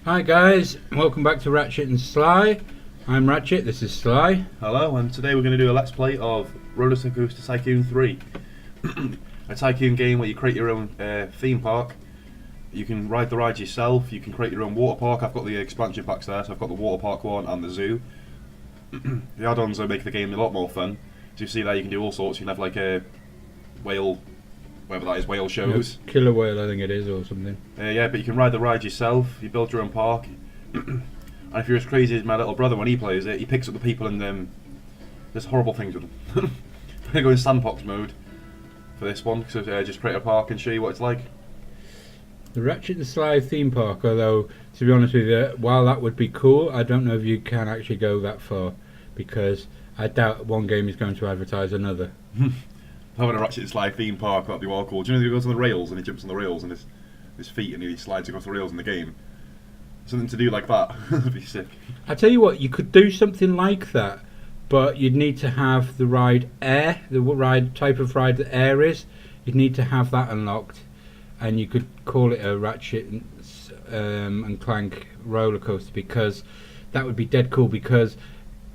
Hi guys, welcome back to Ratchet and Sly. I'm Ratchet, this is Sly. Hello, and today we're going to do a let's play of Roller Coaster Tycoon 3. A Tycoon game where you create your own theme park. You can ride the rides yourself, you can create your own water park. I've got the expansion packs there, so I've got the water park one and the zoo. The add-ons make the game a lot more fun. So you see there you can do all sorts. You can have like a whale, whatever that is, whale shows. Yeah, killer whale I think it is or something. Yeah, but you can ride the ride yourself, you build your own park. And if you're as crazy as my little brother when he plays it, he picks up the people and there's horrible things with them. I'm going to go in sandbox mode for this one, so just create a park and show you what it's like. The Ratchet and Sly theme park, although to be honest with you, while that would be cool, I don't know if you can actually go that far, because I doubt one game is going to advertise another. Having a Ratchet and Sly theme park, that'd be well cool. Do you know he goes on the rails and he jumps on the rails and his feet and he slides across the rails in the game? Something to do like that. That'd be sick. I tell you what, you could do something like that, but you'd need to have the ride air, the ride type of ride that air is. You'd need to have that unlocked, and you could call it a Ratchet and Clank roller coaster, because that would be dead cool. Because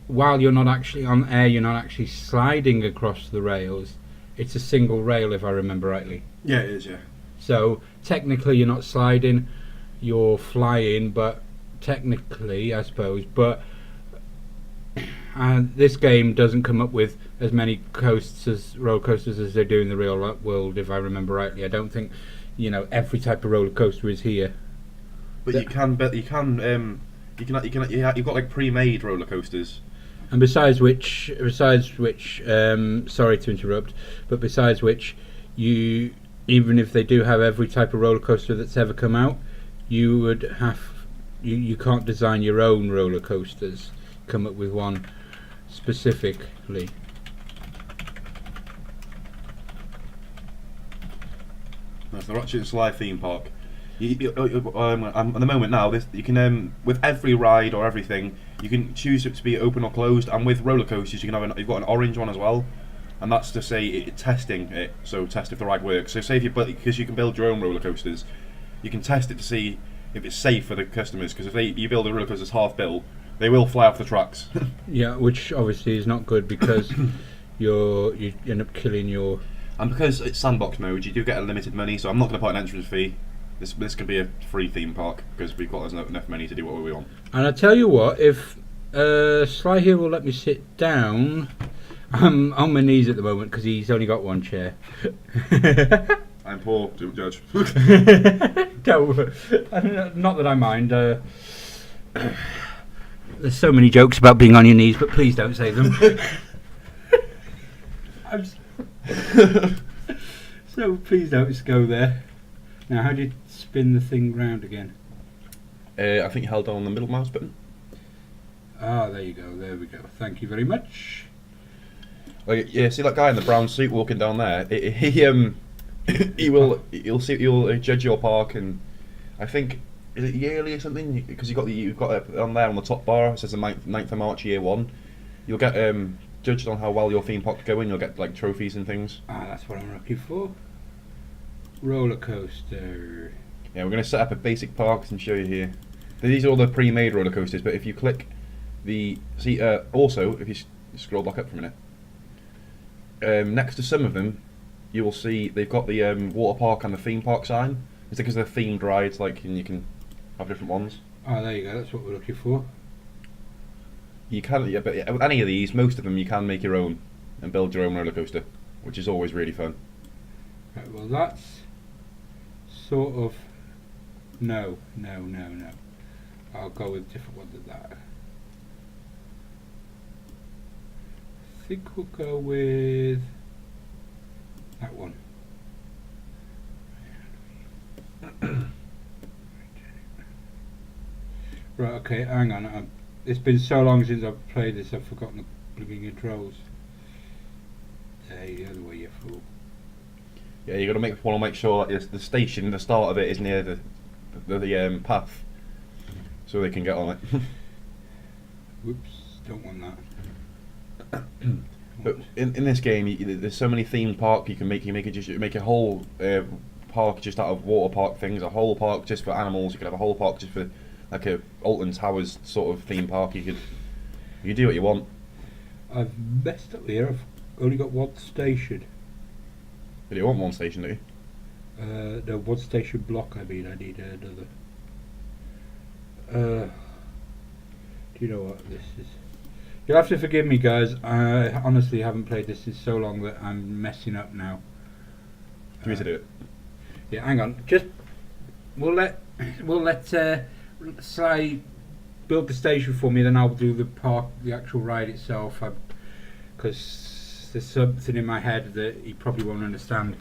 while you're not actually on air, you're not actually sliding across the rails. It's a single rail, if I remember rightly. Yeah, it is. Yeah. So technically, you're not sliding. You're flying, but technically, I suppose. But this game doesn't come up with as many roller coasters as they do in the real world, if I remember rightly. I don't think, every type of roller coaster is here. But you've got like pre-made roller coasters. And besides which, sorry to interrupt, but besides which, even if they do have every type of roller coaster that's ever come out, you can't design your own roller coasters, come up with one specifically. That's the Ratchet and Sly theme park. At the moment now, you can with every ride or everything, you can choose it to be open or closed. And with roller coasters, you can have you've got an orange one as well, and that's to say testing it. So test if the ride works. So say because you can build your own roller coasters, you can test it to see if it's safe for the customers. Because if you build a roller coaster that's half built, they will fly off the tracks. Yeah, which obviously is not good, because you end up killing your. And because it's sandbox mode, you do get a limited money. So I'm not going to put an entrance fee. This could be a free theme park because we've got enough money to do what we want. And I tell you what, if Sly here will let me sit down, I'm on my knees at the moment because he's only got one chair. I'm poor, don't judge. No, not that I mind. There's so many jokes about being on your knees, but please don't say them. So please don't go there. Now, how do you spin the thing round again? I think you held down the middle mouse button. Ah, there you go. There we go. Thank you very much. Yeah, see that guy in the brown suit walking down there? He'll judge your park, and I think is it yearly or something? Because you've got it on there on the top bar. It says the 9th of March, year 1. You'll get judged on how well your theme park's going. You'll get like trophies and things. Ah, that's what I'm looking for. Roller coaster. Yeah, we're going to set up a basic park and show you here. These are all the pre-made roller coasters, but if you click also if you scroll back up for a minute, next to some of them, you will see they've got the water park and the theme park sign. It's because they're themed rides, and you can have different ones. Oh, there you go. That's what we're looking for. You can, but with any of these, most of them, you can make your own and build your own roller coaster, which is always really fun. Right, well, that's sort of no. I'll go with a different one than that. I think we'll go with that one. Right, okay, hang on. It's been so long since I've played this, I've forgotten the blooming controls. There, the other way, you fool. Yeah, you got to want to make sure that the station, the start of it, is near the path, so they can get on it. Whoops, don't want that. But in this game, there's so many themed parks you can make. You make a whole park just out of water park things. A whole park just for animals. You could have a whole park just for like a Alton Towers sort of theme park. You could do what you want. I've messed up here. I've only got one station. But you want one station, do you? No, one station block. I mean, I need another. Do you know what this is? You'll have to forgive me, guys. I honestly haven't played this in so long that I'm messing up now. Do you need to do it? Yeah, hang on. Just we'll let Sly build the station for me. Then I'll do the actual ride itself. Because there's something in my head that he probably won't understand.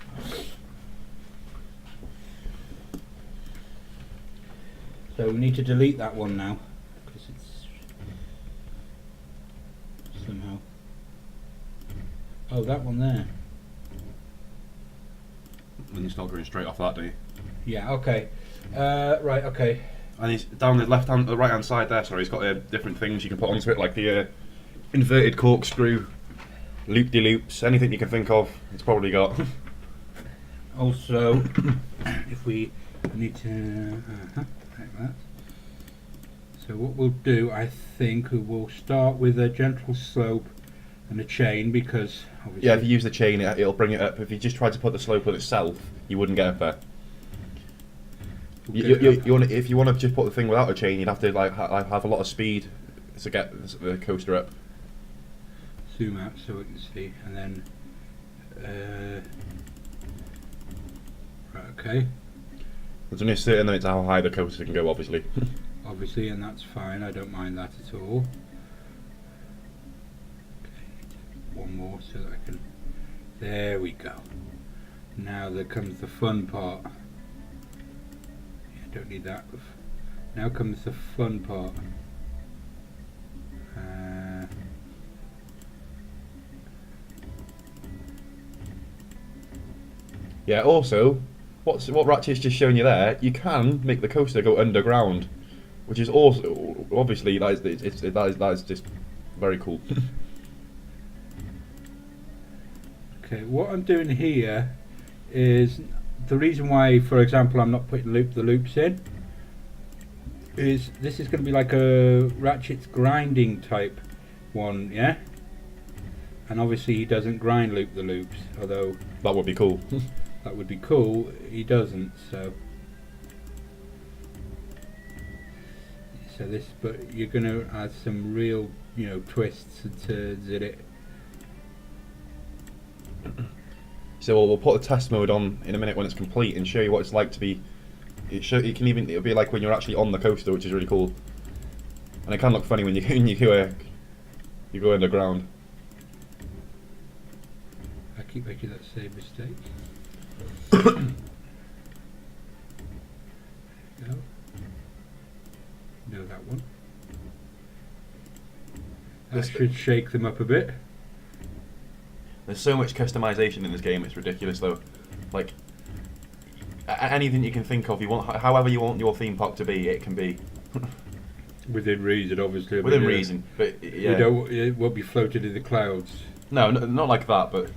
So we need to delete that one now, because it's somehow. Oh, that one there. And you start going straight off that, do you? Yeah. Okay. Right. Okay. And he's down the the right hand side there. Sorry, he's got different things you can put onto it, like the inverted corkscrew, loop-de-loops, anything you can think of. It's probably got. Also, if we need to. Like that. So what we'll do, I think, we'll start with a gentle slope and a chain, because obviously... Yeah, if you use the chain, it'll bring it up. If you just tried to put the slope on itself, you wouldn't get up there. If you want to just put the thing without a chain, you'd have to have a lot of speed to get the coaster up. Zoom out so we can see, and then... right, okay. There's only a certain limit to how high the coaster can go, obviously. Obviously, and that's fine. I don't mind that at all. Okay, one more so that I can. There we go. Now there comes the fun part. Yeah, don't need that. Now comes the fun part. Yeah. Also, what Ratchet's just shown you there, you can make the coaster go underground, which is also obviously that is just very cool. Okay, what I'm doing here is the reason why, for example, I'm not putting the loops in. Is this is going to be like a Ratchet's grinding type one, yeah? And obviously he doesn't grind loop the loops, although That would be cool. that would be cool. He doesn't, so this. But you're going to add some real, twists and turns in it. So we'll put a test mode on in a minute when it's complete and show you what it's like to be. It'll be like when you're actually on the coaster, which is really cool. And it can look funny when you go underground. I keep making that same mistake. No. No, that one. That should shake them up a bit. There's so much customization in this game; it's ridiculous, though. Like anything you can think of, however you want your theme park to be, it can be. Within reason, obviously. Within reason, but yeah. It won't be floated in the clouds. No, not like that, but.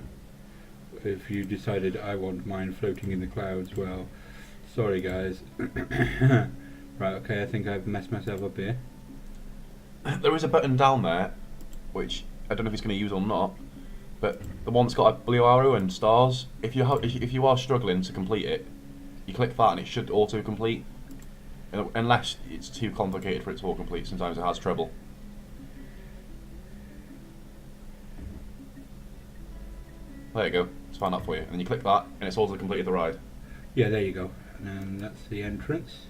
If you decided I want mine floating in the clouds, well, sorry guys. Right, okay, I think I've messed myself up here. There is a button down there, which I don't know if it's going to use or not, but the one that's got a blue arrow and stars. If you are struggling to complete it, you click that and it should auto complete, unless it's too complicated for it to auto complete. Sometimes it has trouble. There you go. It's found that for you, and then you click that, and it's auto completed the ride. Yeah, there you go. And that's the entrance,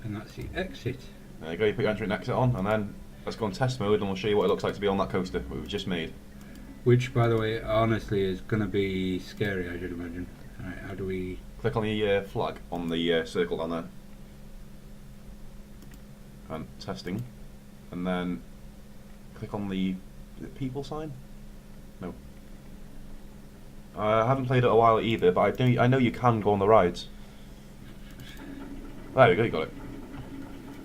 and that's the exit. There you go. You put your entry and exit on, and then let's go on test mode, and we'll show you what it looks like to be on that coaster we've just made. Which, by the way, honestly is going to be scary, I should imagine. Alright, how do we... Click on the flag on the circle down there. And testing. And then click on the people sign? No. I haven't played it a while either, but I know you can go on the rides. There we go, you got it.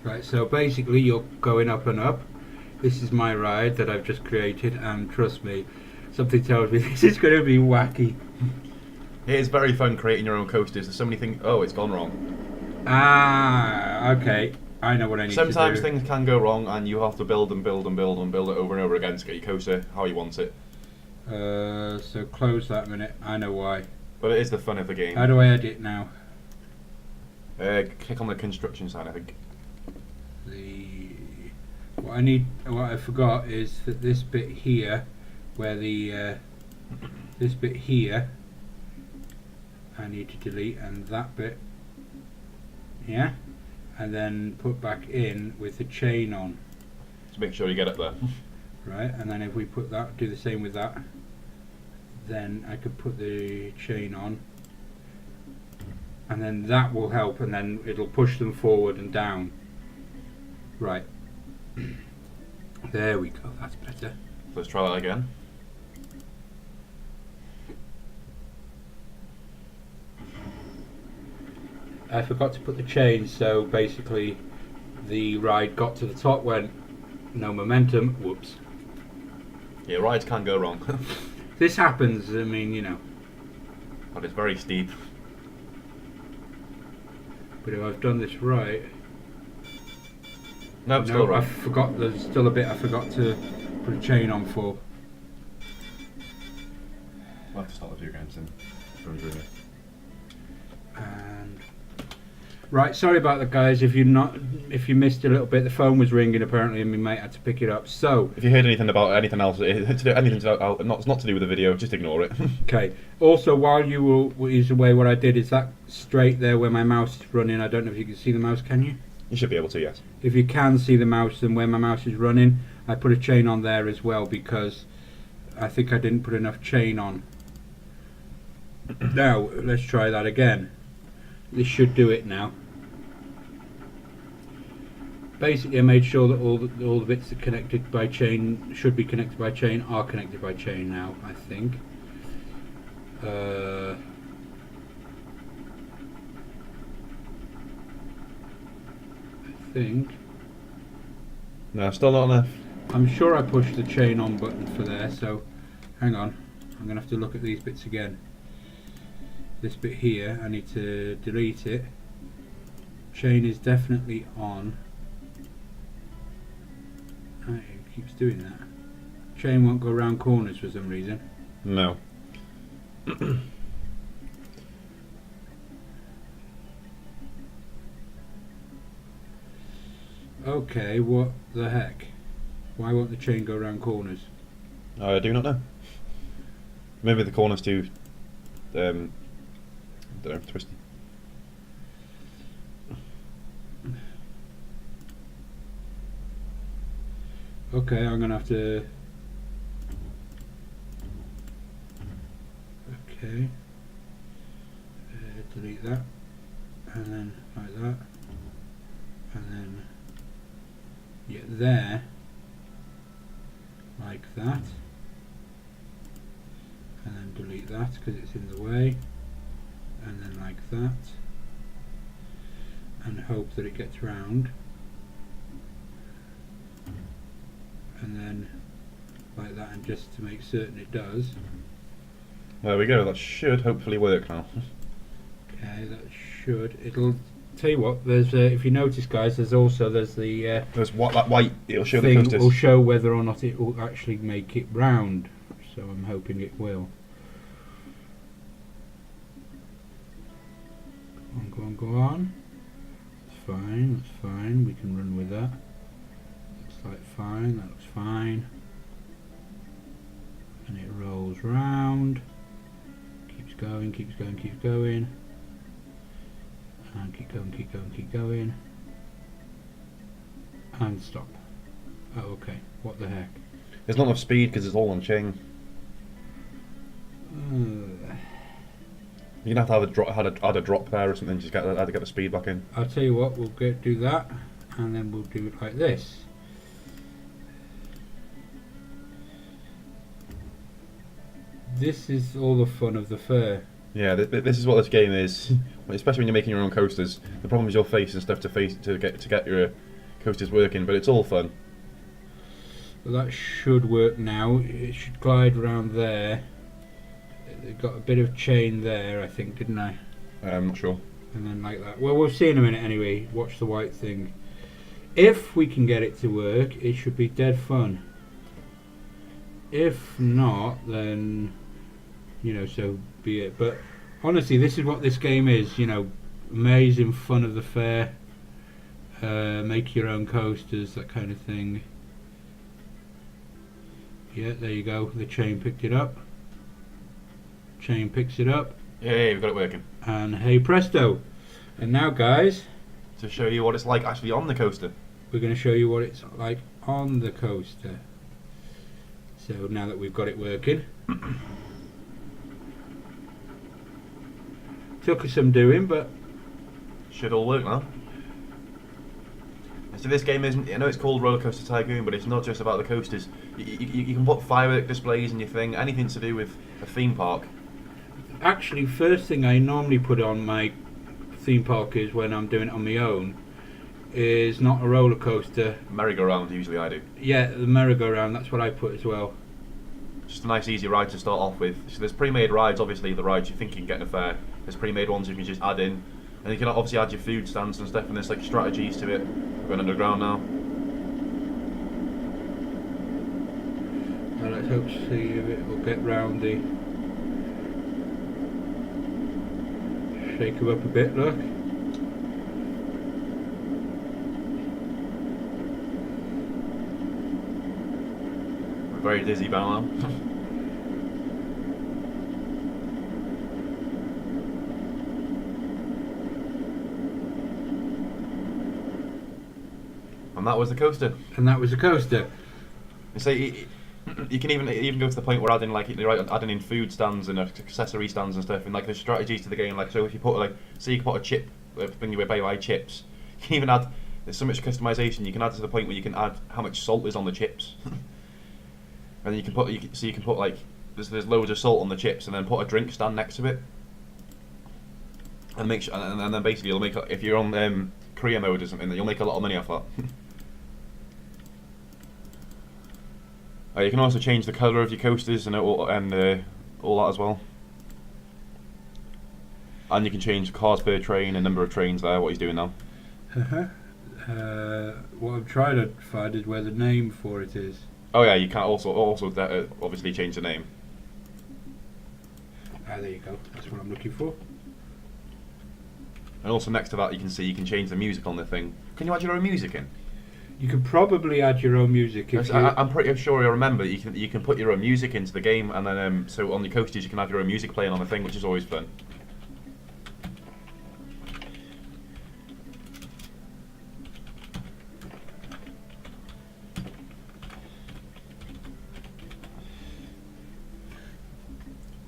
Right, so basically you're going up and up. This is my ride that I've just created, and trust me, something tells me this is going to be wacky. It is very fun creating your own coasters. There's so many things. Oh, it's gone wrong. Ah, okay. I know what I need to do. Sometimes things can go wrong, and you have to build and build and build and build it over and over again to get your coaster how you want it. So close that minute. I know why. But it is the fun of the game. How do I edit now? Click on the construction side, I think. What I forgot is that this bit here, where the this bit here, I need to delete, and that bit, yeah, and then put back in with the chain on. To make sure you get it there. Right, and then if we put that, do the same with that, then I could put the chain on, and then that will help, and then it'll push them forward and down. Right. There we go, that's better. Let's try that again. I forgot to put the chain, so basically the ride got to the top, went no momentum, whoops. Yeah, rides can go wrong. This happens, I mean, you know. But it's very steep. But if I've done this right... No, it's still right. I forgot, there's still a bit I forgot to put a chain on for. We'll have to start the 2 games then. And right, sorry about that, guys. If you missed a little bit, the phone was ringing apparently, and my mate had to pick it up. So, if you heard anything about anything else, it's not to do with the video, just ignore it. Okay. Also, while you were away, what I did is that straight there where my mouse is running. I don't know if you can see the mouse. Can you? You should be able to, yes. If you can see the mouse and where my mouse is running, I put a chain on there as well because I think I didn't put enough chain on. Now, let's try that again. This should do it now. Basically, I made sure that all the bits that connected by chain should be connected by chain are connected by chain now, I think. No, still not enough. I'm sure I pushed the chain on button for there, so hang on, I'm gonna have to look at these bits again. This bit here, I need to delete it. Chain is definitely on. Oh, it keeps doing that. Chain won't go around corners for some reason. No. Okay, what the heck? Why won't the chain go around corners? I do not know. Maybe the corner's too, don't know, twisty. Okay, I'm gonna have to. Okay, delete that, and then like that, and then there, like that, and then delete that because it's in the way, and then like that, and hope that it gets round, and then like that, and just to make certain it does. There we go, that should hopefully work now. Okay, that should. It'll tell you what. There's if you notice, guys, there's the There's what that white. It'll show the thing coasters. will show whether or not it will actually make it round. So I'm hoping it will. Go on, go on. That's fine. That's fine. We can run with that. Looks like fine. That looks fine. And it rolls round. Keeps going. Keeps going. Keeps going. And keep going, keep going, keep going. And stop. Oh, okay. What the heck? There's not enough speed because it's all on chain. You're gonna have to add a drop there or something. Just add to get the speed back in. I'll tell you what. We'll do that, and then we'll do it like this. This is all the fun of the fair. Yeah, this is what this game is. Especially when you're making your own coasters. The problem is your face and stuff to get your coasters working, but it's all fun. Well, that should work now. It should glide around there. It got a bit of chain there, I think, didn't I? I'm not sure. And then like that. Well, we'll see in a minute anyway. Watch the white thing. If we can get it to work, it should be dead fun. If not, then so be it. But honestly, this is what this game is. Amazing fun of the fair. Make your own coasters, that kind of thing. Yeah, there you go. The chain picked it up. Chain picks it up. Yeah, we've got it working. And hey presto. And now, guys, To show you what it's like actually on the coaster. we're going to show you what it's like on the coaster. So now that we've got it working. Took us some doing, but Should all work now. So this game isn't, I know it's called Roller Coaster Tycoon, but it's not just about the coasters. You can put firework displays in your thing, anything to do with a theme park. actually, first thing I normally put on my theme park is when I'm doing it on my own is not a roller coaster. Merry-go-round, usually I do. Yeah, the merry-go-round, that's what I put as well. Just a nice easy ride to start off with. So there's pre-made rides, obviously the rides you think you can get in a fair. There's pre-made ones you can just add in. And you can obviously add your food stands and stuff, and there's like strategies to it. We're going underground now. Now let's hope to see if it will get round the... Shake him up a bit, look. We're very dizzy now. And that was the coaster. And that was the coaster. You say you can even go to the point where adding in food stands and accessory stands and stuff, and like there's strategies to the game. Like so, if you put say you can put a chip thing you buy chips, you can even add. There's so much customization you can add to the point where you can add how much salt is on the chips, and you can put like there's loads of salt on the chips, and then put a drink stand next to it, and make sure, and then basically you'll make if you're on Korea mode or something, then you'll make a lot of money off that. You can also change the colour of your coasters and all that as well. And you can change cars per train and number of trains there, what he's doing now. What I'm trying to find is where the name for it is. Oh yeah, you can also obviously change the name. Ah, there you go. That's what I'm looking for. And also next to that you can change the music on the thing. Can you add your own music in? You can probably add your own music if I'm pretty sure I remember you can put your own music into the game, and then so on the coasters you can have your own music playing on the thing, which is always fun.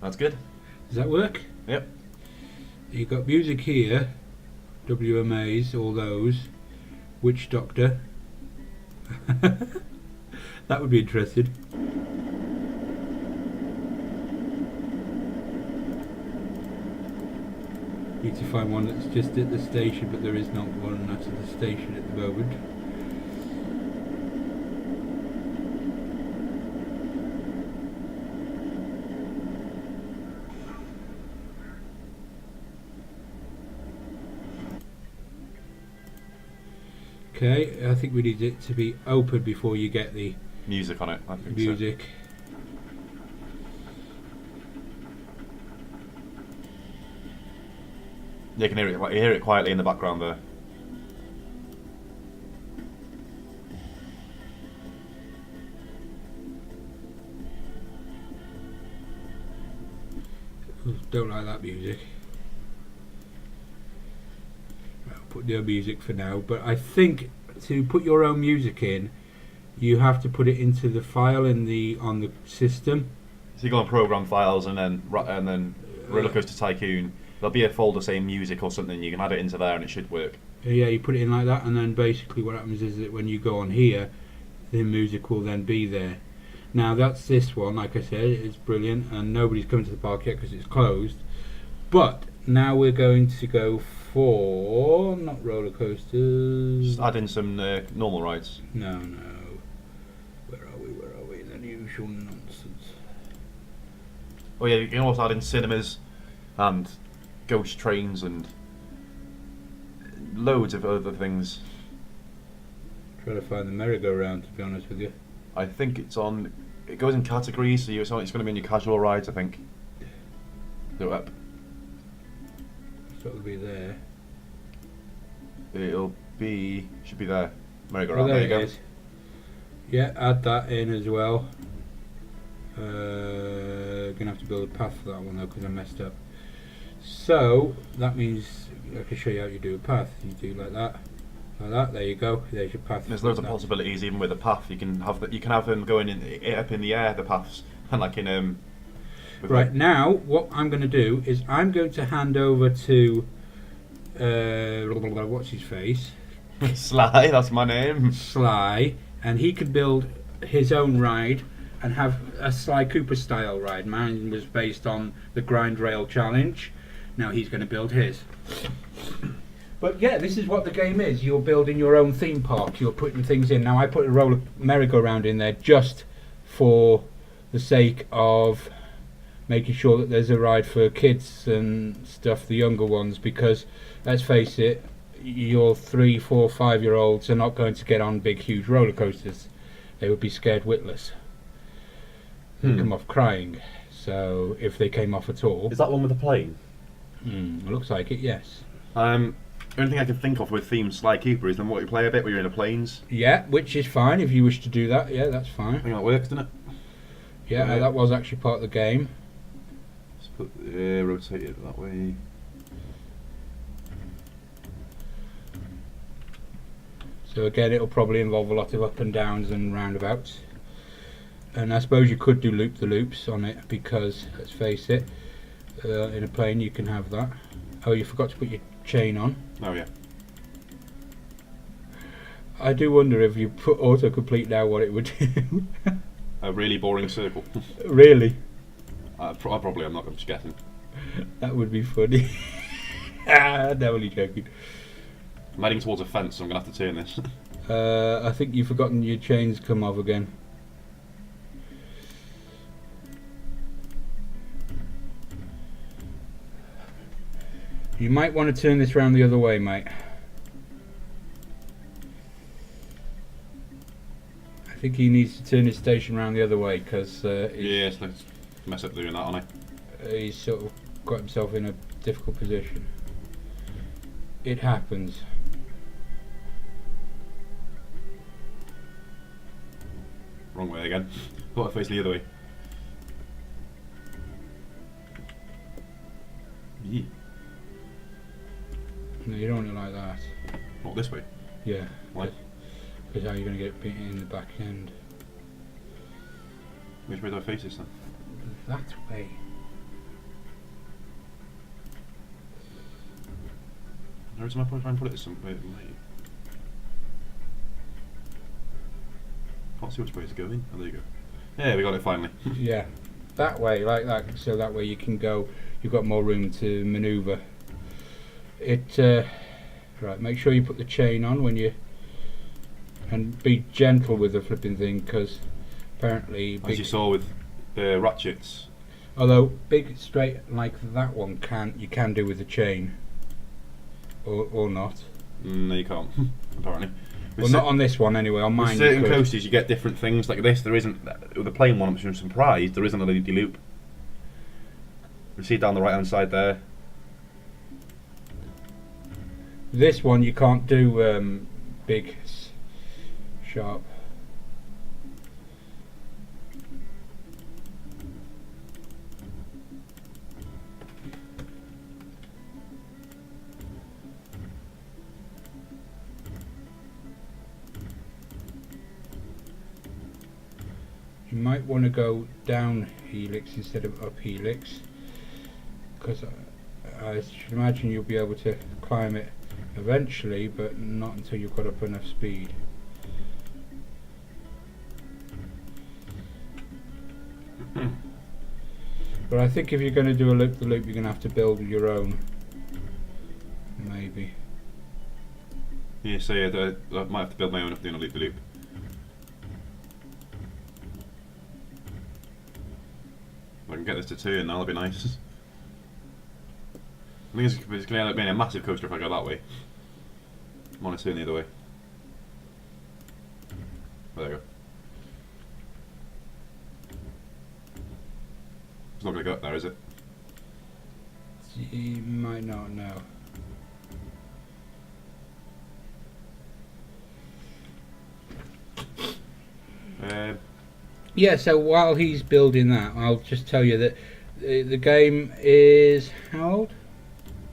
That's good. Does that work? Yep. You've got music here, WMAs, all those, Witch Doctor. That would be interesting. Need to find one that's just at the station, but there is not one that's at the station at the moment. Okay, I think we need it to be open before you get the Music on it. I think music. So. You can hear it quietly in the background there. Don't like that music. I'll put no music for now, but I think to put your own music in, you have to put it into the file on the system. So you go on program files and then Roller Coaster Tycoon. There'll be a folder saying music or something. You can add it into there and it should work. Yeah, you put it in like that, and then basically what happens is that when you go on here, the music will then be there. Now that's this one. Like I said, it's brilliant, and nobody's come to the park yet because it's closed. But now we're going to go for not roller coasters. Just add in some normal rides. No. Where are we? The usual nonsense. Oh yeah, you can also add in cinemas and ghost trains and loads of other things. Trying to find the merry-go-round, to be honest with you. I think it's on. It goes in categories, so it's going to be on your casual rides, I think. Do it up. So it'll be there. It'll be. Should be there. Oh, Merry-go-round. there There you it go. is. Yeah, add that in as well. Gonna have to build a path for that one though, because I messed up. So that means I can show you how you do a path. You do like that. There you go. There's your path. There's loads of possibilities even with the path. You can have them going up in the air, the paths, and like in with Right, now what I'm going to do is I'm going to hand over to what's his face, Sly. That's my name. Sly, and he could build his own ride and have a Sly Cooper style ride. Mine was based on the Grind Rail Challenge. Now he's going to build his. But yeah, this is what the game is. You're building your own theme park. You're putting things in. Now I put a roller merry-go-round in there just for the sake of making sure that there's a ride for kids and stuff, the younger ones, because let's face it, your 3, 4, 5-year-olds are not going to get on big, huge roller coasters. They would be scared witless. They'd come off crying. So if they came off at all, Is that one with the plane? looks like it. Yes. The only thing I can think of with themed Sly Cooper is the multiplayer bit where you're in the planes. Yeah, which is fine if you wish to do that. Yeah, that's fine. I think that works, doesn't it? Yeah, Right. that was actually part of the game. Let's put rotate it that way. So again, it'll probably involve a lot of up and downs and roundabouts. And I suppose you could do loop-the-loops on it because, let's face it, in a plane you can have that. Oh, you forgot to put your chain on. Oh yeah. I do wonder if you put autocomplete now what it would do. A really boring circle. Really? I probably am not. I'm just guessing. That would be funny. No, only joking. I'm heading towards a fence, so I'm gonna have to turn this. I think you've forgotten your chains come off again. You might want to turn this round the other way, mate. I think he needs to turn his station round the other way because Yes, let's mess up doing that, aren't I? he's sort of got himself in a difficult position. It happens. Wrong way again. Thought I faced the other way. Yee. No, you don't want it like that. Not this way. Yeah. Why? Because how are you going to get it beaten in the back end? Which way do I face this then? That way. Where's my point? Try and put it somewhere. Can't see which way it's going. Oh, there you go. Yeah, we got it finally. Yeah. That way, like that, so that way you can go, you've got more room to manoeuvre. Right, make sure you put the chain on when you, and be gentle with the flipping thing, because apparently As you saw with the Ratchets. although big straight like that one you can do with the chain, or not. No, you can't. Apparently. Well, not on this one anyway. On With mine, certain you could. coasters, you get different things like this. There isn't with the plain one. I'm surprised there isn't a LED loop. You see down the right hand side there. This one you can't do big, sharp. You might want to go down helix instead of up helix, because I should imagine you'll be able to climb it eventually, but not until you've got up enough speed. But I think if you're going to do a loop-the-loop, you're going to have to build your own. Maybe. Yeah, so yeah, I might have to build my own if doing a loop the loop. If I can get this to turn, that'll be nice. I think it's going to end up being a massive coaster if I go that way. I want to turn the other way. It's not going to go up there, is it? You might not know. Yeah, so while he's building that, I'll just tell you that the game is how old?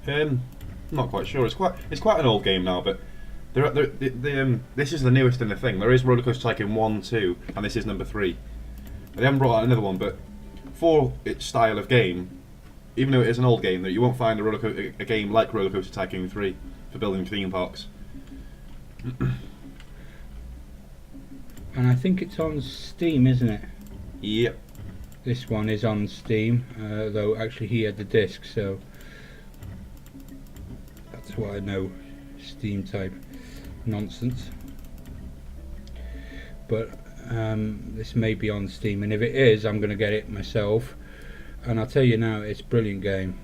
I'm not quite sure. It's quite an old game now, but this is the newest in the thing. There is Roller Coaster Tycoon 1, 2, and this is number 3. They haven't brought out another one, but for its style of game, even though it is an old game, that you won't find a game like Roller Coaster Tycoon 3 for building theme parks. And I think it's on Steam, isn't it? Yep. This one is on Steam, though actually he had the disc, so that's why I know Steam type nonsense. But this may be on Steam, and if it is, I'm going to get it myself. And I'll tell you now, it's a brilliant game.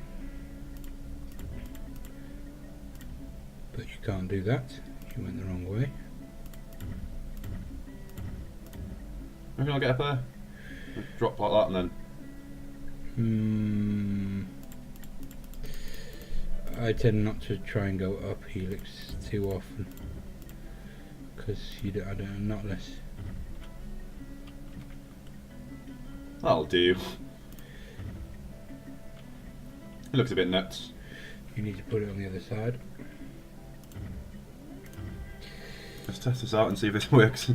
But you can't do that. You went the wrong way. I reckon I'll get up there. Drop like that and then. I tend not to try and go up Helix too often, because I don't, not less. That'll do. It looks a bit nuts. You need to put it on the other side. Let's test this out and see if this works.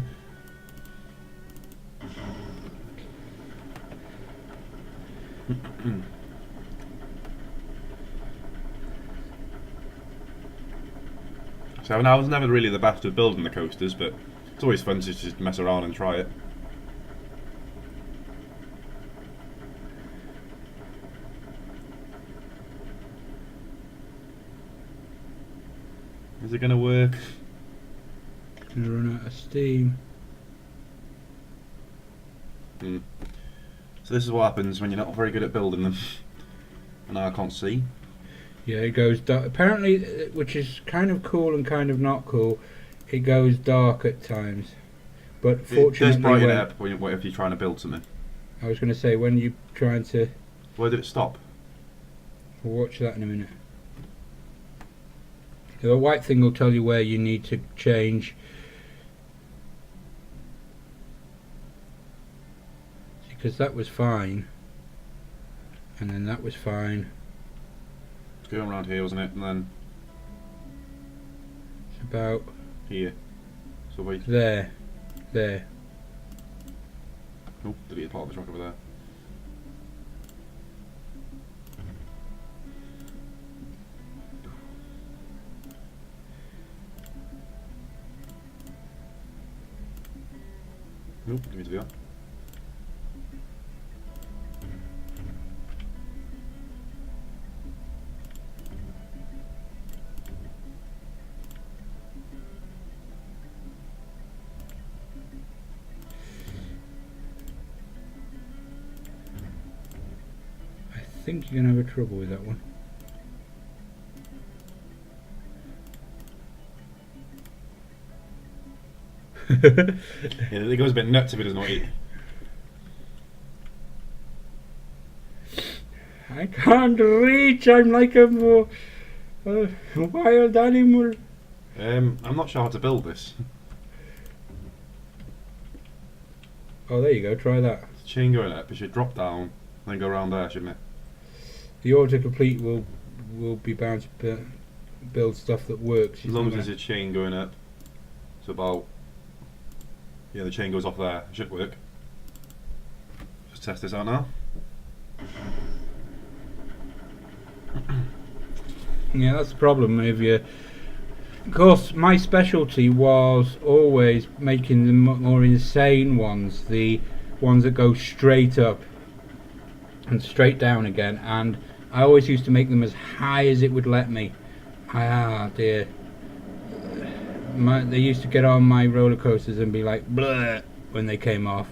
So I was never really the best at building the coasters, but it's always fun to just mess around and try it. Is it going to work? Gonna run out of steam. So this is what happens when you're not very good at building them. And now I can't see. Yeah, it goes dark. Apparently, which is kind of cool and kind of not cool, it goes dark at times. But fortunately, it does brighten it up if you're trying to build something. I was going to say, when you're trying to... Where did it stop? We'll watch that in a minute. The white thing will tell you where you need to change. Because that was fine. And then that was fine. It's going around here, wasn't it? And then... It's about... Here. So wait. There. There. Nope, deleted part of the track over there. Nope, give me to VR. I think you're going to have a trouble with that one. Yeah, it goes a bit nuts if it does not eat. I can't reach, I'm like a wild animal. I'm not sure how to build this. Oh, there you go, try that. It's a chain going up, it should drop down, and then go around there, shouldn't it? The autocomplete will be bound to build stuff that works. As long as there's a chain going up. It's about... Yeah, the chain goes off there. It should work. Just test this out now. Yeah, that's the problem if you... Of course, my specialty was always making the more insane ones. The ones that go straight up and straight down again. And I always used to make them as high as it would let me. Ah, dear. They used to get on my roller coasters and be like bleh when they came off.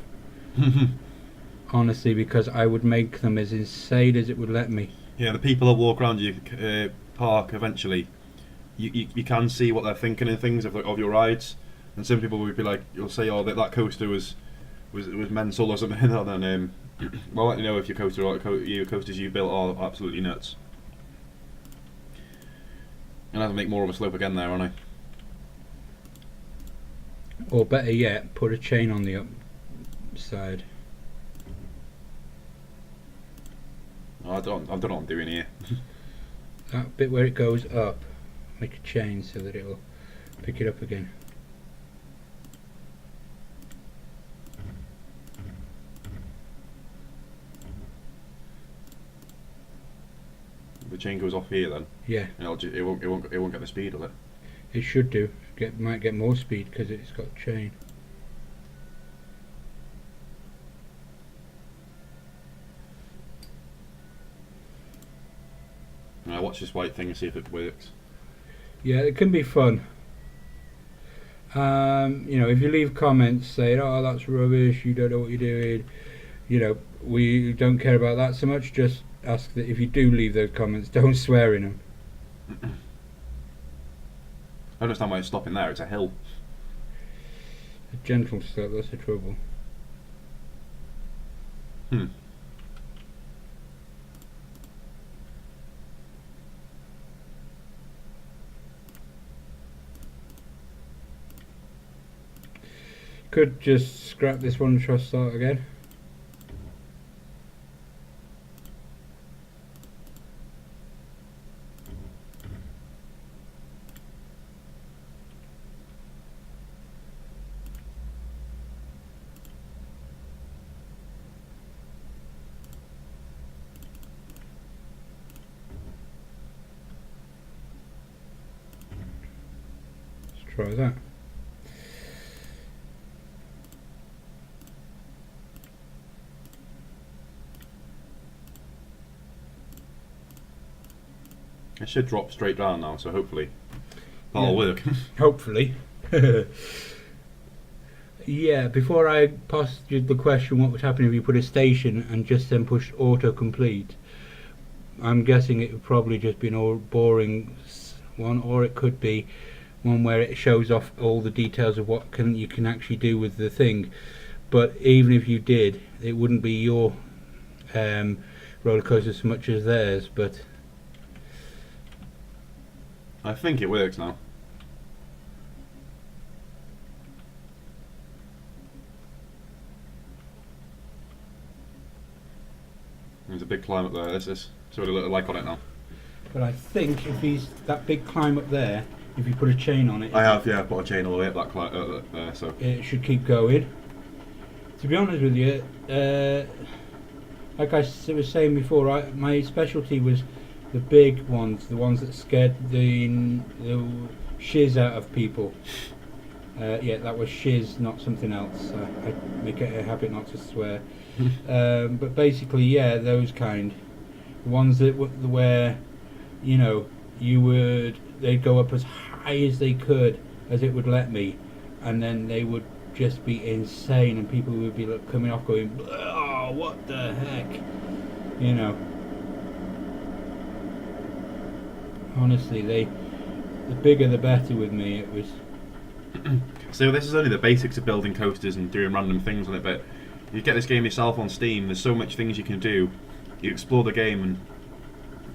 Honestly, because I would make them as insane as it would let me. Yeah, the people that walk around your park eventually, you can see what they're thinking and things of your rides. And some people would be like, you'll say, oh, that coaster was mental or something, and then Well, let me know if your coasters you built are absolutely nuts. And I'll make more of a slope again there, aren't I? Or better yet, put a chain on the upside. Oh, I don't know what I'm doing here. That bit where it goes up, make a chain so that it'll pick it up again. The chain goes off here then. Yeah, And it won't get the speed of it. it should do. Might get more speed because it's got chain. Now watch this white thing and see if it works. Yeah, it can be fun. You know, if you leave comments saying, "Oh, that's rubbish. You don't know what you're doing," you know, we don't care about that so much. Just ask that if you do leave those comments, don't swear in them. I don't understand why it's stopping there. It's a hill. A gentle slope. That's the trouble. Hmm. Could just scrap this one and try to start again. Let's try that. It should drop straight down now, so hopefully that'll work. Hopefully. Yeah, before I posed you the question what would happen if you put a station and just then pushed autocomplete, I'm guessing it would probably just be an old boring one, or it could be one where it shows off all the details of what you can actually do with the thing. But even if you did, it wouldn't be your roller coaster so much as theirs. But I think it works now. There's a big climb up there. This is sort of a little like on it now. But I think if he's that big climb up there, if you put a chain on it, I have, yeah, put a chain all the way up that climb there, so. it should keep going. To be honest with you, like I was saying before, my specialty was the big ones, the ones that scared the shiz out of people. Yeah, that was shiz, not something else. I make it a habit not to swear. But basically, yeah, those kind. The ones that where, you know, they'd go up as high as they could, as it would let me, and then they would just be insane, and people would be coming off going, "Oh, what the heck," you know. Honestly, the bigger the better with me. It was. So this is only the basics of building coasters and doing random things on it, but you get this game yourself on Steam, there's so much things you can do. You explore the game and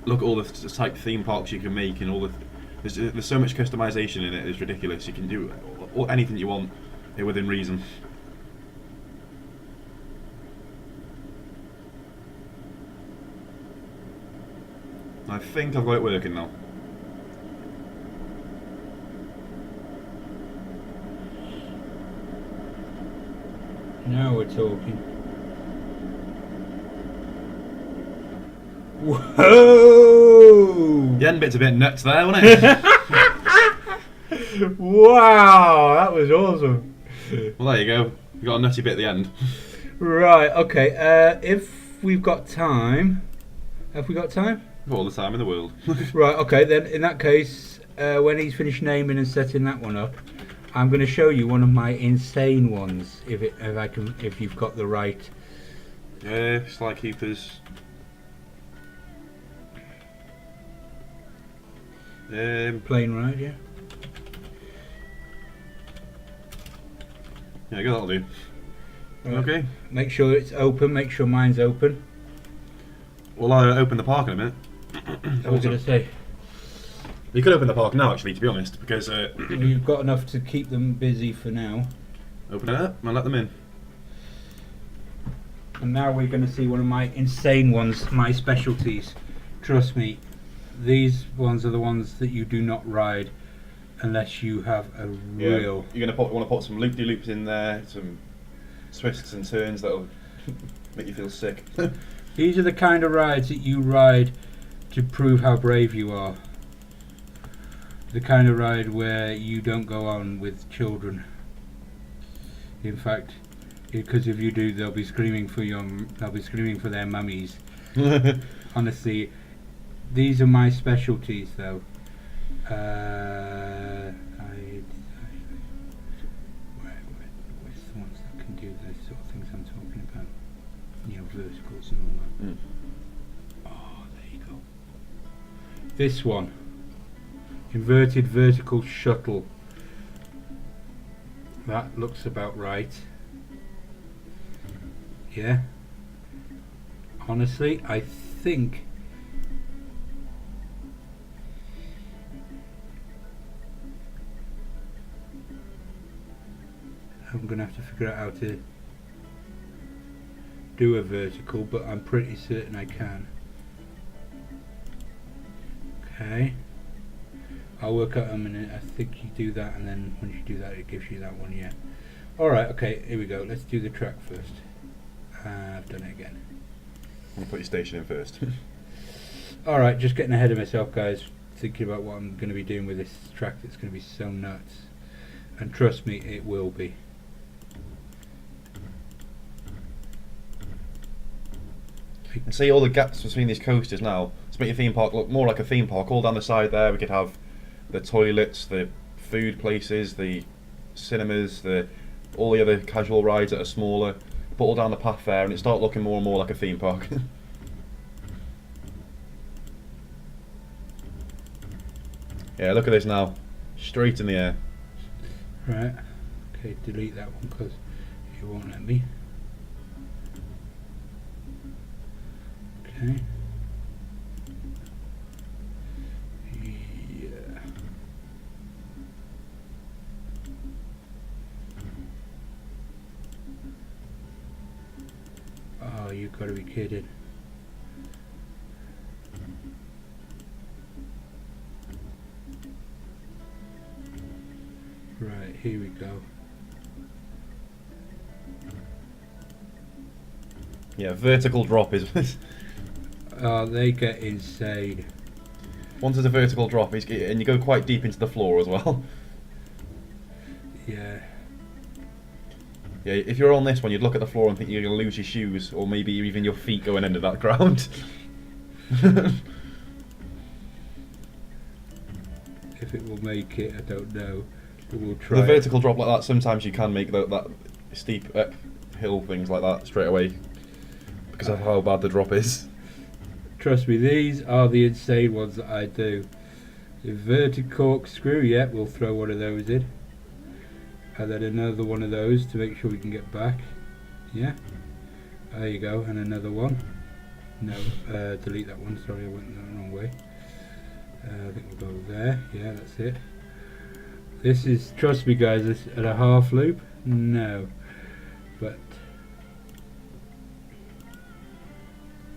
look at all the type of theme parks you can make, and there's so much customization in it, it's ridiculous. You can do anything you want within reason. I think I've got it working now. Now we're talking. Whoa! The end bit's a bit nuts there, wasn't it? Wow, that was awesome. Well, there you go. You got a nutty bit at the end. Right, okay. If we've got time, have we got time? All the time in the world. Right, okay. Then in that case, when he's finished naming and setting that one up, I'm going to show you one of my insane ones. If you've got the right. Slide keepers. Plane ride, yeah. Yeah, I guess that'll do. Right. Okay. Make sure it's open. Make sure mine's open. Well, I'll open the park in a minute. I was going to say, You could open the park now, actually, to be honest, because you've got enough to keep them busy for now. open it up and let them in. And now we're going to see one of my insane ones, my specialties. Trust me, these ones are the ones that you do not ride unless you have a real... You're going to want to put some loop-de-loops in there, some twists and turns that'll make you feel sick. These are the kind of rides that you ride to prove how brave you are. The kind of ride where you don't go on with children. In fact, because if you do, they'll be screaming for their mummies. Honestly, these are my specialties, though. Where's the ones that can do those sort of things I'm talking about? You know, verticals and all that. Oh, there you go. This one, inverted vertical shuttle. That looks about right. Yeah. Honestly, I think I'm gonna have to figure out how to do a vertical, but I'm pretty certain I can. Okay. I'll work out a minute. I think you do that, and then once you do that, it gives you that one. Yeah. All right. Okay. Here we go. Let's do the track first. I've done it again. I'm going to put your station in first. All right. Just getting ahead of myself, guys. Thinking about what I'm going to be doing with this track. That's going to be so nuts. And trust me, it will be. And see all the gaps between these coasters now. Let's make your theme park look more like a theme park. All down the side there, we could have the toilets, the food places, the cinemas, all the other casual rides that are smaller. Put all down the path there, and it start looking more and more like a theme park. Yeah, look at this now, straight in the air. Right. Okay. Delete that one because it won't let me. Okay. Yeah. Oh, you gotta be kidding. Right, here we go. Yeah, vertical drop is. Oh, they get insane. Once there's a vertical drop, and you go quite deep into the floor as well. Yeah. Yeah, if you're on this one, you'd look at the floor and think you're going to lose your shoes, or maybe even your feet going into that ground. If it will make it, I don't know. But we'll try. The vertical drop like that, sometimes you can make that steep hill things like that straight away, because of how bad the drop is. Trust me, these are the insane ones that I do. Inverted corkscrew, yeah, we'll throw one of those in. And then another one of those to make sure we can get back. Yeah. There you go, and another one. No, delete that one, sorry I went the wrong way. I think we'll go there, yeah, that's it. This is, trust me guys, this at a half loop? No. But,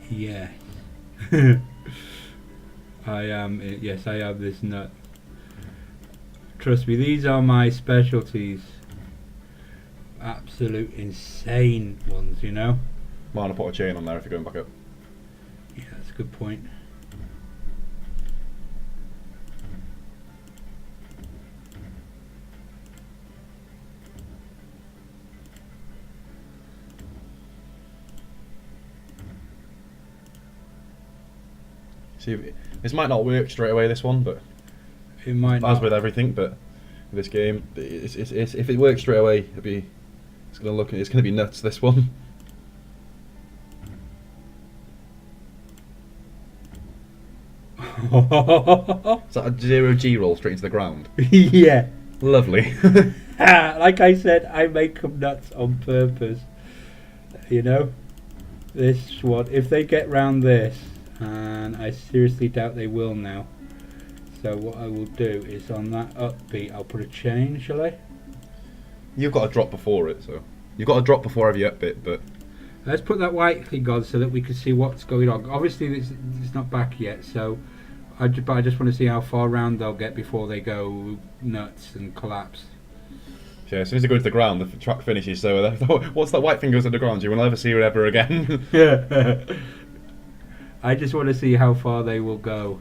yeah. Yes, I am this nut. Trust me, these are my specialties. Absolute insane ones, you know? Might want to put a chain on there if you're going back up. Yeah, that's a good point. See, this might not work straight away, this one, but It might as not. with everything, but this game, it's, if it works straight away, it's gonna be nuts. This one. Is that a 0G roll straight into the ground? Yeah. Lovely. Like I said, I make them nuts on purpose. You know, this one. If they get round this, and I seriously doubt they will now. So what I will do is on that upbeat, I'll put a chain. Shall I? You've got to drop before it, so you've got to drop before every up bit. But Let's put that white thing on so that we can see what's going on. Obviously, it's not back yet, so but I just want to see how far round they'll get before they go nuts and collapse. yeah, as soon as they go to the ground, the track finishes. So once that white thing goes underground, you will never see it ever again. Yeah. I just want to see how far they will go.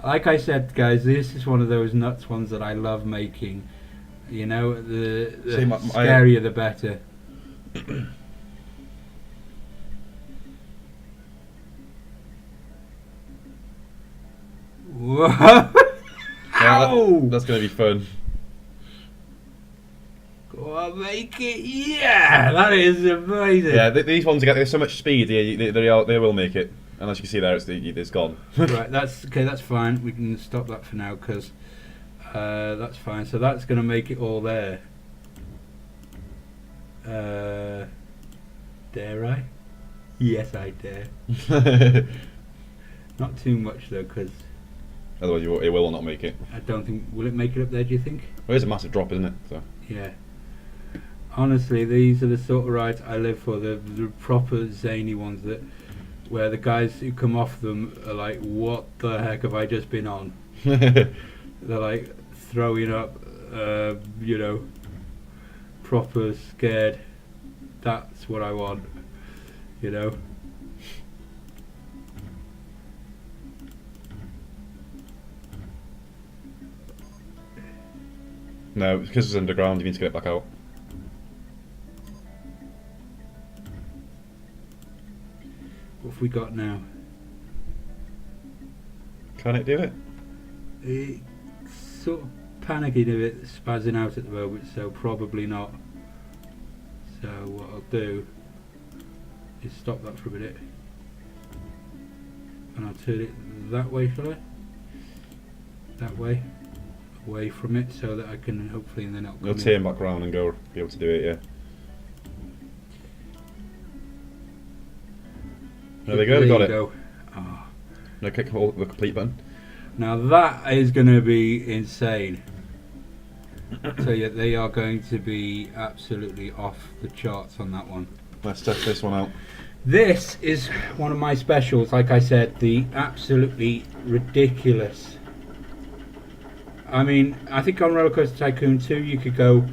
Like I said, guys, this is one of those nuts ones that I love making. You know, the See, scarier the better. Whoa! Yeah, that's going to be fun. Go on, make it! Yeah, that is amazing. Yeah, these ones get so much speed. They will make it. And as you can see there, it's gone. Right, that's okay. That's fine. We can stop that for now because that's fine. So that's going to make it all there. Dare I? Yes, I dare. Not too much though, because Otherwise, it will not make it. I don't think. Will it make it up there? Do you think? Well, it's a massive drop, isn't it? So. Yeah. Honestly, these are the sort of rides I live for. The proper zany ones where the guys who come off them are like, "What the heck have I just been on?" They're like throwing up, you know, proper scared. That's what I want, you know. No, because it's underground, you need to get it back out. What have we got now? Can it do it? It's sort of panicking a bit, spazzing out at the moment, so probably not. So what I'll do is stop that for a minute, and I'll turn it that way, shall I? That way, away from it, so that I can hopefully then it'll You'll come turn back round and go, be able to do it, yeah. There we go, we got it. Go. Oh. Now click the complete button. Now that is going to be insane. So yeah, they are going to be absolutely off the charts on that one. Let's test this one out. This is one of my specials, like I said, the absolutely ridiculous. I mean, I think on Roller Coaster Tycoon 2 you could go,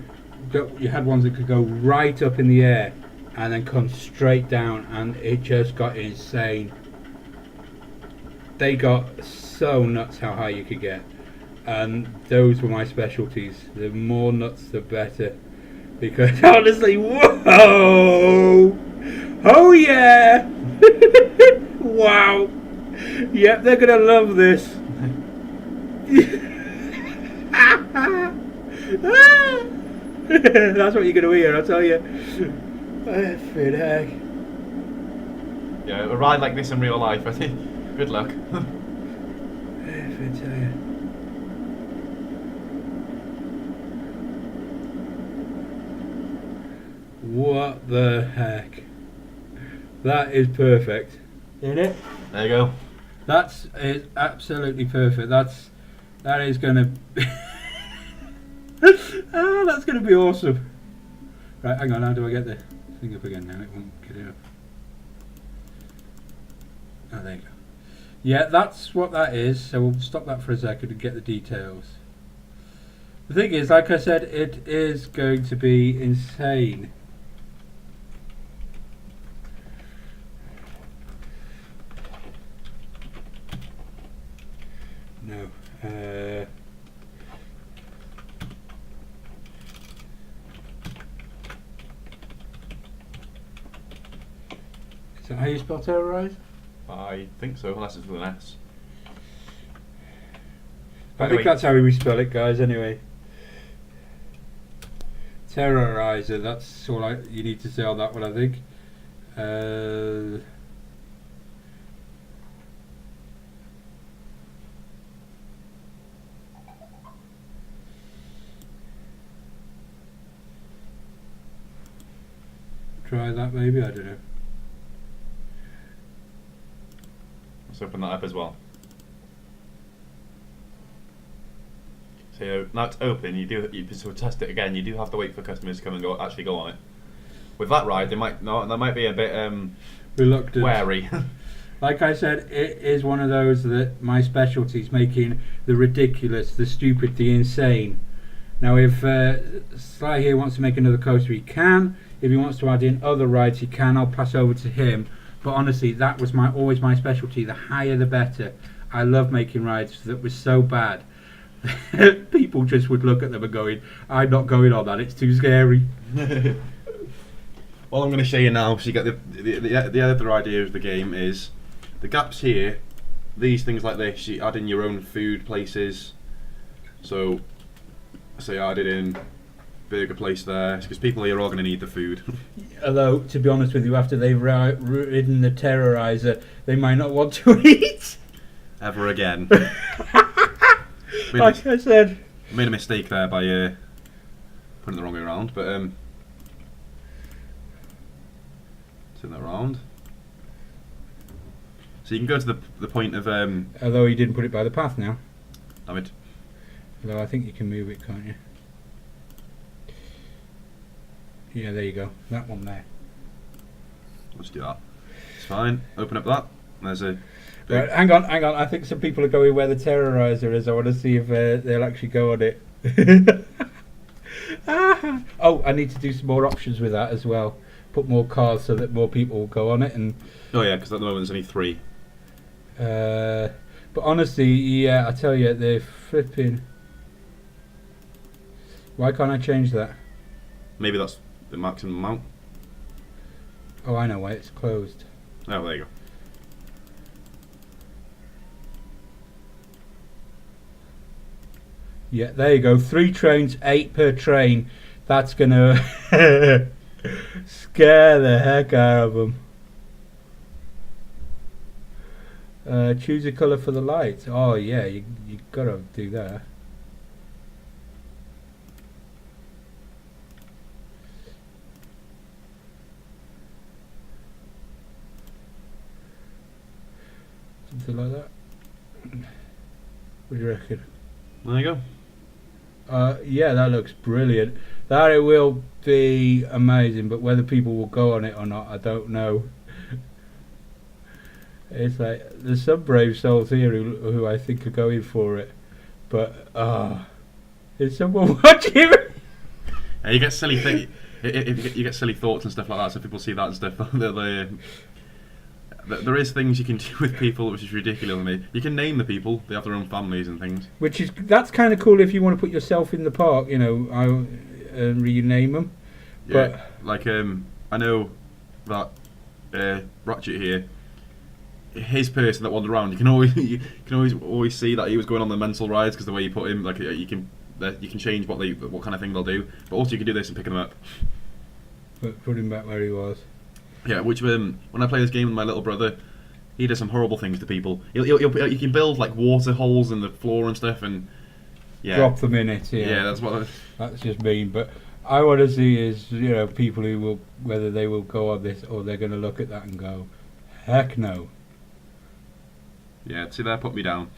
you had ones that could go right up in the air and then come straight down, and it just got insane. They got so nuts how high you could get, and those were my specialties. The more nuts the better, because honestly, whoa, oh yeah. Wow, yep, they're gonna love this. That's what you're gonna hear, I'll tell you. Effing heck. Yeah, a ride like this in real life, I think. Good luck. Effing tell you. What the heck? That is perfect, isn't it? There you go. That's is absolutely perfect. That is gonna. Oh, that's gonna be awesome. Right, hang on. How do I get the thing up again? Now it won't get it up. Oh, there you go. Yeah, that's what that is. So we'll stop that for a second and get the details. The thing is, like I said, it is going to be insane. No. Is that how you spell terrorize? I think so, unless it's with an S. I think that's how we spell it, guys, anyway. Terrorizer, that's all you need to say on that one, I think. try that maybe, I don't know. Let's open that up as well. So now it's open, you to test it again, you do have to wait for customers to come and actually go on it. With that ride, they might be a bit reluctant, wary. Like I said, it is one of those that my specialty is making the ridiculous, the stupid, the insane. Now, if Sly here wants to make another coaster, he can. If he wants to add in other rides, he can. I'll pass over to him. But honestly, that was always my specialty. The higher, the better. I love making rides that was so bad. People just would look at them and going, "I'm not going on that. It's too scary." Well, I'm going to show you now. So you get the other idea of the game is the gaps here. These things like this, you add in your own food places. So, say I added in burger place there because people here are going to need the food. Although, to be honest with you, after they've ridden the Terrorizer, they might not want to eat ever again. Like I said, made a mistake there by putting it the wrong way around, but turn that around. So you can go to the point of. Although he didn't put it by the path now. Damn it. Although I think you can move it, can't you? Yeah, there you go. That one there. Let's do that. It's fine. Open up that. There's a. Right, hang on. I think some people are going where the Terrorizer is. I want to see if they'll actually go on it. Oh, I need to do some more options with that as well. Put more cars so that more people will go on it. And oh yeah, because at the moment there's only 3. But honestly, yeah, I tell you, they're flipping. Why can't I change that? Maybe that's the maximum amount. Oh, I know why, it's closed. Oh, there you go. Yeah, there you go. 3 trains, 8 per train. That's gonna scare the heck out of them. Choose a colour for the lights. Oh yeah, you gotta do that. Something like that. What do you reckon? There you go. Yeah, that looks brilliant. That it will be amazing, but whether people will go on it or not, I don't know. It's like there's some brave souls here who I think are going for it, but is someone watching? You get silly you get silly thoughts and stuff like that. So people see that and stuff. There is things you can do with people which is ridiculous to me. You can name the people; they have their own families and things. That's kind of cool if you want to put yourself in the park, you know, and rename them. Yeah, but like I know that Ratchet here, his person that wandered around, you can always see that he was going on the mental rides because the way you put him, like you can change what kind of thing they'll do, but also you can do this and pick them up. Put him back where he was. Yeah, which when I play this game with my little brother, he does some horrible things to people. You can build like water holes in the floor and stuff, and yeah, drop them in it. Yeah, yeah, that's just mean. But I want to see is people who will, whether they will go on this or they're going to look at that and go, heck no. Yeah, see there, put me down.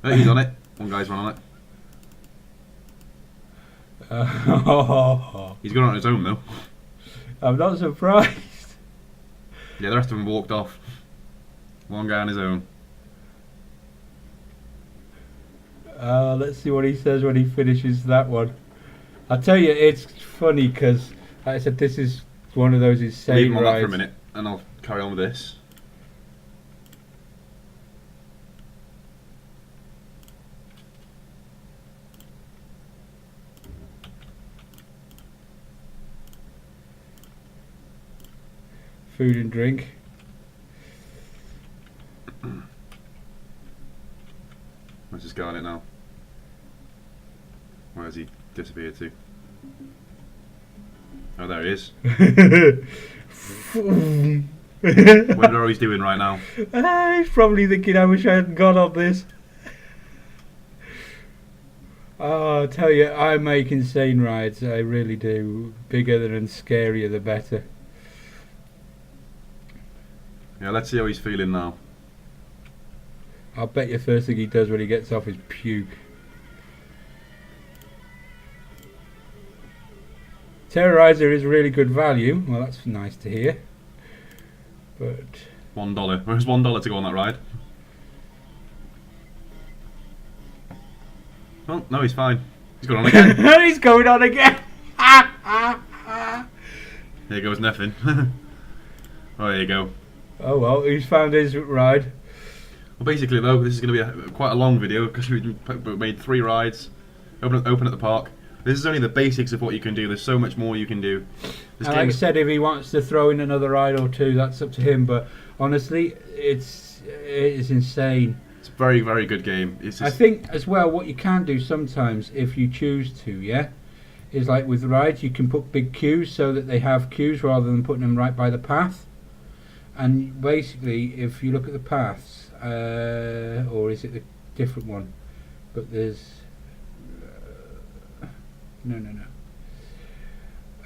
Oh, he's on it. One guy's run on it. He's gone on his own though. I'm not surprised. Yeah, the rest of them walked off. One guy on his own. Let's see what he says when he finishes that one. I tell you, it's funny because, like I said, this is one of those insane Leave him on that rides. for a minute, and I'll carry on with this. Food and drink. Let's just go on it now. Where has he disappeared to? Oh, there he is. Wonder how he's doing right now. He's probably thinking, I wish I hadn't gone on this. Oh, I tell you, I make insane rides. I really do. Bigger and scarier, the better. Yeah, let's see how he's feeling now. I'll bet you first thing he does when he gets off is puke. Terrorizer is really good value. Well, that's nice to hear. But $1. Where's $1 to go on that ride? Oh, no, he's fine. He's going on again. he's going on again. Here goes nothing. Oh, there you go. Oh well, he's found his ride. Well, basically though, this is going to be quite a long video because we made 3 rides. Open at the park. This is only the basics of what you can do. There's so much more you can do. And like I said, if he wants to throw in another ride or 2, that's up to him. But honestly, it's insane. It's a very, very good game. It's I think as well, what you can do sometimes, if you choose to, yeah, is like with rides, you can put big queues so that they have queues rather than putting them right by the path. And basically, if you look at the paths, or is it a different one? But there's no.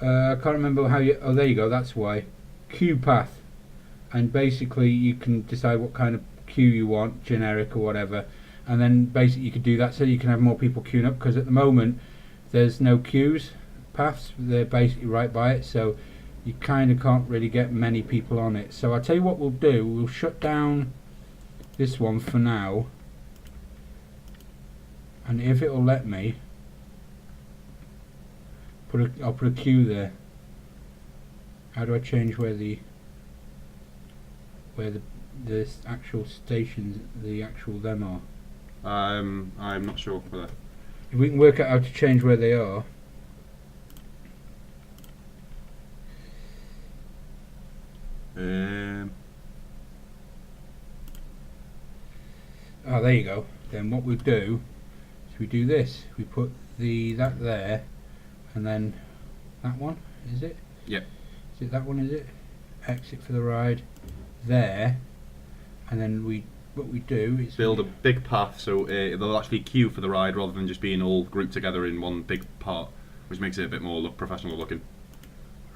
I can't remember how you. Oh, there you go. That's why. Queue path, and basically you can decide what kind of queue you want, generic or whatever, and then basically you could do that so you can have more people queuing up. Because at the moment there's no queues, paths. They're basically right by it, so you kind of can't really get many people on it. So I'll tell you what we'll do. We'll shut down this one for now, and if it'll let me, I'll put a queue there. How do I change where the actual stations, the actual them are? I'm not sure for that. If we can work out how to change where they are. Oh, there you go. Then what we do is we do this. We put that there, and then that one, is it? Yep. Is it that one? Is it? Exit for the ride there, and then what we do is build a big path so they'll actually queue for the ride rather than just being all grouped together in one big part, which makes it a bit more professional looking.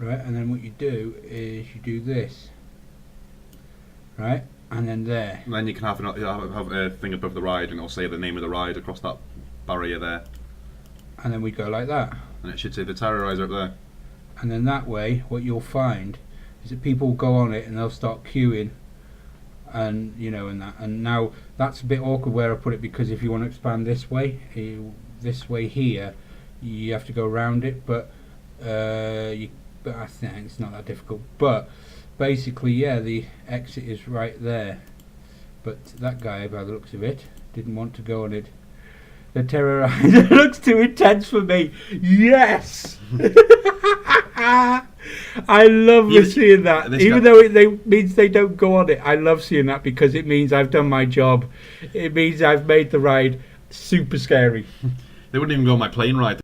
Right, and then what you do is you do this. Right, and then there. And then you can have a thing above the ride, and it'll say the name of the ride across that barrier there. And then we go like that. And it should say the Terrorizer up there. And then that way, what you'll find is that people will go on it and they'll start queuing, and and now that's a bit awkward where I put it, because if you want to expand this way here, you have to go around it. But I think it's not that difficult. But basically, yeah, the exit is right there. But that guy, by the looks of it, didn't want to go on it. The Terrorizer looks too intense for me. Yes! I love seeing that. Even though it means they don't go on it, I love seeing that because it means I've done my job. It means I've made the ride super scary. They wouldn't even go on my plane ride.